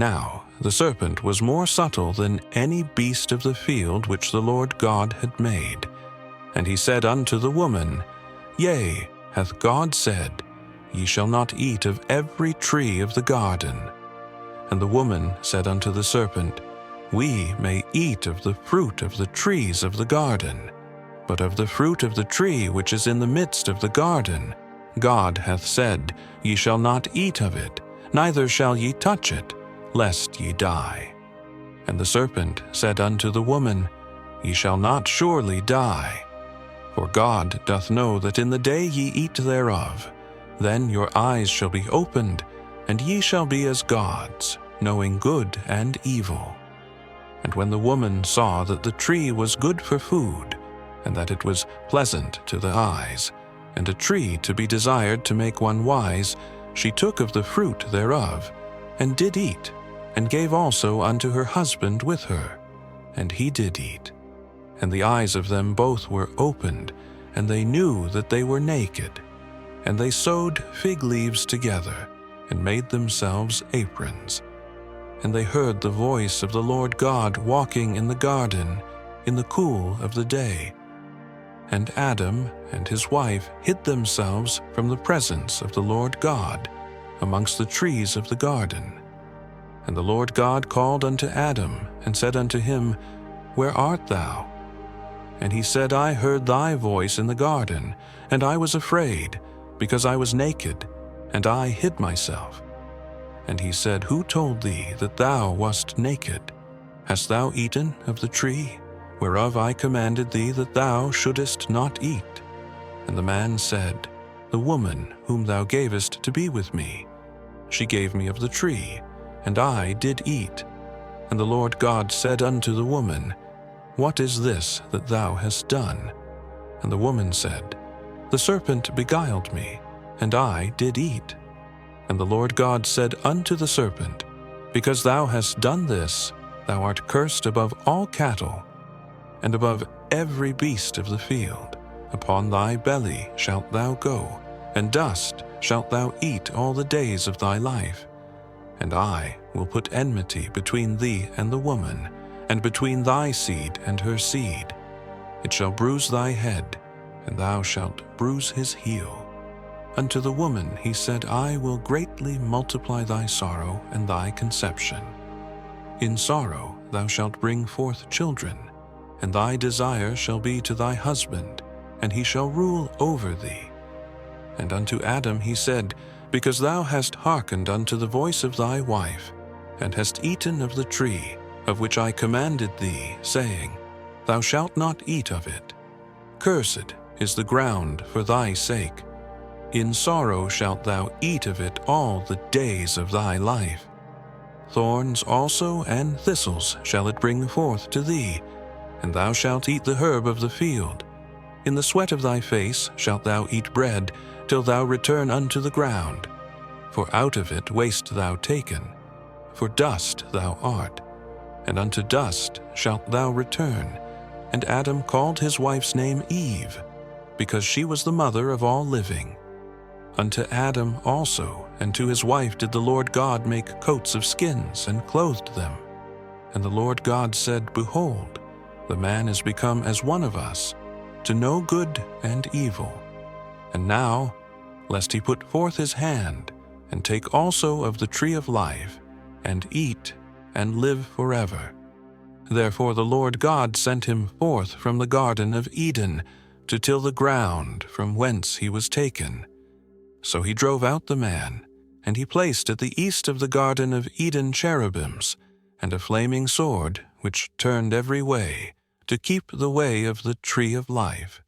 Now the serpent was more subtle than any beast of the field which the Lord God had made. And he said unto the woman, Yea, hath God said, Ye shall not eat of every tree of the garden. And the woman said unto the serpent, We may eat of the fruit of the trees of the garden. But of the fruit of the tree which is in the midst of the garden, God hath said, Ye shall not eat of it, neither shall ye touch it, lest ye die. And the serpent said unto the woman, Ye shall not surely die. For God doth know that in the day ye eat thereof, then your eyes shall be opened, and ye shall be as gods, knowing good and evil. And when the woman saw that the tree was good for food, and that it was pleasant to the eyes, and a tree to be desired to make one wise, she took of the fruit thereof, and did eat, and gave also unto her husband with her, and he did eat. And the eyes of them both were opened, and they knew that they were naked. And they sewed fig leaves together, and made themselves aprons. And they heard the voice of the Lord God walking in the garden in the cool of the day. And Adam and his wife hid themselves from the presence of the Lord God amongst the trees of the garden. And the Lord God called unto Adam, and said unto him, Where art thou? And he said, I heard thy voice in the garden, and I was afraid, because I was naked, and I hid myself. And he said, Who told thee that thou wast naked? Hast thou eaten of the tree, whereof I commanded thee that thou shouldest not eat? And the man said, The woman whom thou gavest to be with me, she gave me of the tree, and I did eat. And the Lord God said unto the woman, What is this that thou hast done? And the woman said, The serpent beguiled me, and I did eat. And the Lord God said unto the serpent, Because thou hast done this, thou art cursed above all cattle, and above every beast of the field. Upon thy belly shalt thou go, and dust shalt thou eat all the days of thy life. And I will put enmity between thee and the woman, and between thy seed and her seed. It shall bruise thy head, and thou shalt bruise his heel. Unto the woman he said, I will greatly multiply thy sorrow and thy conception. In sorrow thou shalt bring forth children, and thy desire shall be to thy husband, and he shall rule over thee. And unto Adam he said, Because thou hast hearkened unto the voice of thy wife, and hast eaten of the tree, of which I commanded thee, saying, Thou shalt not eat of it. Cursed is the ground for thy sake. In sorrow shalt thou eat of it all the days of thy life. Thorns also and thistles shall it bring forth to thee, and thou shalt eat the herb of the field. In the sweat of thy face shalt thou eat bread, till thou return unto the ground. For out of it wast thou taken, for dust thou art, and unto dust shalt thou return. And Adam called his wife's name Eve, because she was the mother of all living. Unto Adam also and to his wife did the Lord God make coats of skins, and clothed them. And the Lord God said, Behold, the man is become as one of us, to know good and evil. And now, lest he put forth his hand, and take also of the tree of life, and eat, and live forever. Therefore the Lord God sent him forth from the garden of Eden, to till the ground from whence he was taken. So he drove out the man, and he placed at the east of the garden of Eden cherubims, and a flaming sword, which turned every way, to keep the way of the tree of life.